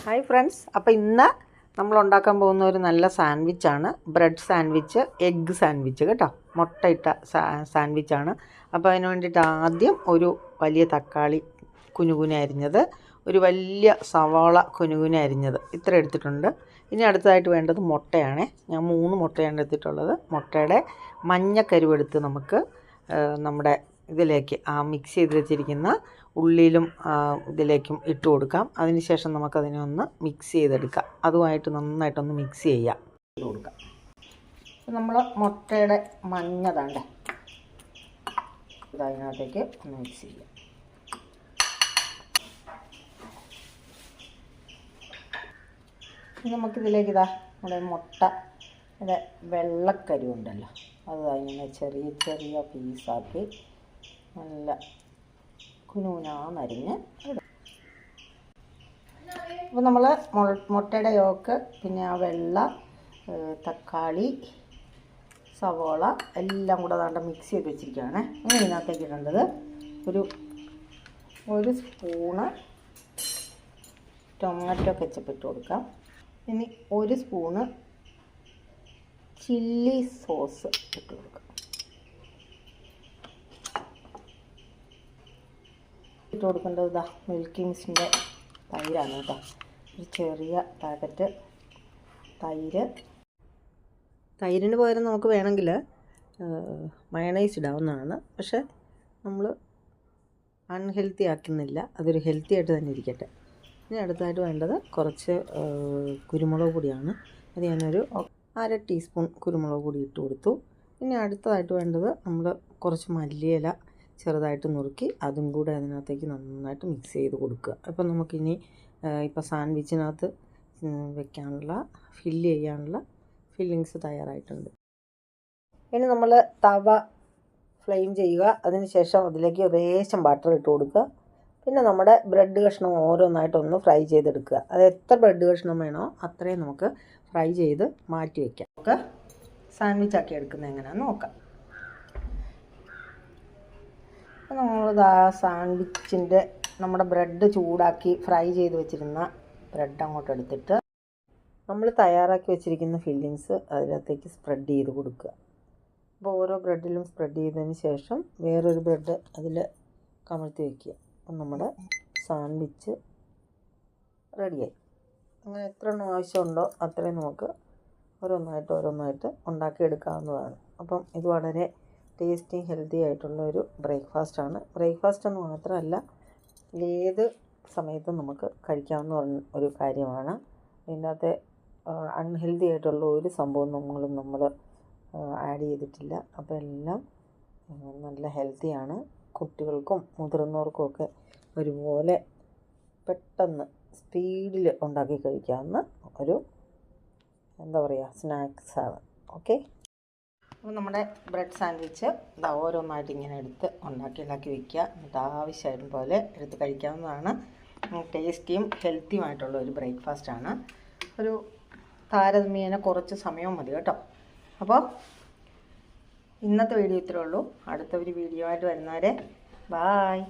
Hi friends, അപ്പോൾ ഇന്ന് നമ്മൾ ഉണ്ടാക്കാൻ പോകുന്ന ഒരു നല്ല സാൻഡ്വിച്ചാണ്. ബ്രെഡ് സാൻഡ്വിച്ച്, എഗ്ഗ് സാൻഡ്വിച്ച് കേട്ടോ. മുട്ടയിട്ട സാൻഡ്വിച്ചാണ്. അപ്പോൾ അതിന് വേണ്ടിയിട്ട് ആദ്യം ഒരു വലിയ തക്കാളി കുനുകുന അരിഞ്ഞത്, ഒരു വലിയ സവാള കുനുകുന അരിഞ്ഞത്, ഇത്ര എടുത്തിട്ടുണ്ട്. ഇനി അടുത്തതായിട്ട് വേണ്ടത് മുട്ടയാണ്. ഞാൻ 3 മുട്ടയാണ് എടുത്തിട്ടുള്ളത്. മുട്ടയുടെ മഞ്ഞക്കരുവെടുത്ത് നമുക്ക് നമ്മുടെ ഇതിലേക്ക് മിക്സ് ചെയ്ത് വെച്ചിരിക്കുന്ന ഉള്ളിയിലും ഇതിലേക്കും ഇട്ട് കൊടുക്കാം. അതിനുശേഷം നമുക്കതിനെ ഒന്ന് മിക്സ് ചെയ്തെടുക്കാം. അതുമായിട്ട് നന്നായിട്ടൊന്ന് മിക്സ് ചെയ്യാം, ഇട്ട് കൊടുക്കാം. നമ്മൾ മുട്ടയുടെ മഞ്ഞ താണ്ടേ ഇതിനകത്തേക്ക് ഒന്ന് മിക്സ് ചെയ്യാം. നമുക്കിതിലേക്ക് നമ്മുടെ മുട്ടയുടെ വെള്ളക്കരുവുണ്ടല്ലോ, അത് ഇങ്ങനെ ചെറിയ ചെറിയ പീസാക്കി നല്ല കുനുകുനാന്നരിഞ്ഞ് ഇടും. അപ്പോൾ നമ്മൾ മുട്ടയുടെ യോക്ക്, പിന്നെ ആ വെള്ള, തക്കാളി, സവോള എല്ലാം കൂടെ അതാണ്ട് മിക്സ് ചെയ്ത് വെച്ചിരിക്കുകയാണ്. ഇനി ഇതിനകത്തേക്ക് ഇടേണ്ടത് ഒരു സ്പൂണ് ടൊമാറ്റോ കെച്ചപ്പ് ഇട്ട് കൊടുക്കാം. ഇനി 1 സ്പൂണ് ചില്ലി സോസ് ഇട്ട് കൊടുക്കാം. ഇട്ട് കൊടുക്കേണ്ടത് മിൽക്കി മിസ്റ്റിൻ്റെ തൈരാണ് കേട്ടോ. ഒരു ചെറിയ പാക്കറ്റ് തൈരിന് പകരം നമുക്ക് വേണമെങ്കിൽ മയണൈസ് ഇടാവുന്നതാണ്. പക്ഷേ നമ്മൾ അൺഹെൽത്തി ആക്കുന്നില്ല, അതൊരു ഹെൽത്തി ആയിട്ട് തന്നെ ഇരിക്കട്ടെ. ഇനി അടുത്തായിട്ട് വേണ്ടത് കുറച്ച് കുരുമുളക് പൊടിയാണ്. അത് ഞാനൊരു 1/2 ടീസ്പൂൺ കുരുമുളക് പൊടി ഇട്ട് കൊടുത്തു. ഇനി അടുത്തതായിട്ട് വേണ്ടത് നമ്മൾ കുറച്ച് മല്ലിയില ചെറുതായിട്ട് നുറുക്കി അതും കൂടെ അതിനകത്തേക്ക് നന്നായിട്ട് മിക്സ് ചെയ്ത് കൊടുക്കുക. അപ്പം നമുക്കിനി ഇപ്പോൾ സാൻഡ്വിച്ചിനകത്ത് വെക്കാനുള്ള ഫില്ല് ചെയ്യാനുള്ള ഫില്ലിങ്സ് തയ്യാറായിട്ടുണ്ട്. ഇനി നമ്മൾ തവ ഫ്ലെയിം ചെയ്യുക. അതിന് ശേഷം അതിലേക്ക് ലേശം ബട്ടർ ഇട്ട് കൊടുക്കുക. പിന്നെ നമ്മുടെ ബ്രെഡ് കഷ്ണം ഓരോന്നായിട്ടൊന്ന് ഫ്രൈ ചെയ്തെടുക്കുക. അത് എത്ര ബ്രെഡ് കഷ്ണം വേണോ അത്രയും നമുക്ക് ഫ്രൈ ചെയ്ത് മാറ്റി വയ്ക്കാം. നമുക്ക് സാൻഡ്വിച്ച് ആക്കി എടുക്കുന്നത് എങ്ങനെയാണെന്ന് നോക്കാം. നമ്മളിത് സാൻഡ്വിച്ചിൻ്റെ നമ്മുടെ ബ്രെഡ് ചൂടാക്കി ഫ്രൈ ചെയ്ത് വെച്ചിരുന്ന ബ്രെഡ് അങ്ങോട്ട് എടുത്തിട്ട് നമ്മൾ തയ്യാറാക്കി വെച്ചിരിക്കുന്ന ഫില്ലിങ്സ് അതിനകത്തേക്ക് സ്പ്രെഡ് ചെയ്ത് കൊടുക്കുക. അപ്പോൾ ഓരോ ബ്രെഡിലും സ്പ്രെഡ് ചെയ്തതിന് ശേഷം വേറൊരു ബ്രെഡ് അതിൽ കമഴ്ത്തി വയ്ക്കുക. അപ്പം നമ്മുടെ സാൻഡ്വിച്ച് റെഡിയായി. അങ്ങനെ എത്ര എണ്ണം ആവശ്യമുണ്ടോ അത്രയും നമുക്ക് ഓരോന്നായിട്ട് ഉണ്ടാക്കിയെടുക്കാവുന്നതാണ്. അപ്പം ഇത് വളരെ ടേസ്റ്റി ഹെൽത്തി ആയിട്ടുള്ള ഒരു ബ്രേക്ക്ഫാസ്റ്റാണ്. ബ്രേക്ക്ഫാസ്റ്റ് എന്ന് മാത്രമല്ല, ഏത് സമയത്തും നമുക്ക് കഴിക്കാവുന്ന ഒരു കാര്യമാണ്. ഇതിനകത്ത് അൺഹെൽത്തി ആയിട്ടുള്ള ഒരു സംഭവം നമ്മൾ ആഡ് ചെയ്തിട്ടില്ല. അപ്പോൾ എല്ലാം നല്ല ഹെൽത്തിയാണ്. കുട്ടികൾക്കും മുതിർന്നവർക്കും ഒക്കെ ഒരുപോലെ പെട്ടെന്ന് സ്പീഡിൽ ഉണ്ടാക്കി കഴിക്കാവുന്ന ഒരു സ്നാക്സാണ്. ഓക്കെ, അപ്പോൾ നമ്മുടെ ബ്രെഡ് സാൻഡ്വിച്ച് ഓരോന്നായിട്ട് ഇങ്ങനെ എടുത്ത് ഉണ്ടാക്കി വയ്ക്കുക. എന്നിട്ട് ആവശ്യം പോലെ എടുത്ത് കഴിക്കാവുന്നതാണ്. ടേസ്റ്റിയും ഹെൽത്തിയുമായിട്ടുള്ള ഒരു ബ്രേക്ക്ഫാസ്റ്റാണ്. ഒരു താരതമ്യേന കുറച്ച് സമയം മതി കേട്ടോ. അപ്പോൾ ഇന്നത്തെ വീഡിയോ ഇത്രയേ ഉള്ളൂ. അടുത്ത ഒരു വീഡിയോ ആയിട്ട് വരുന്നവരെ ബായ്.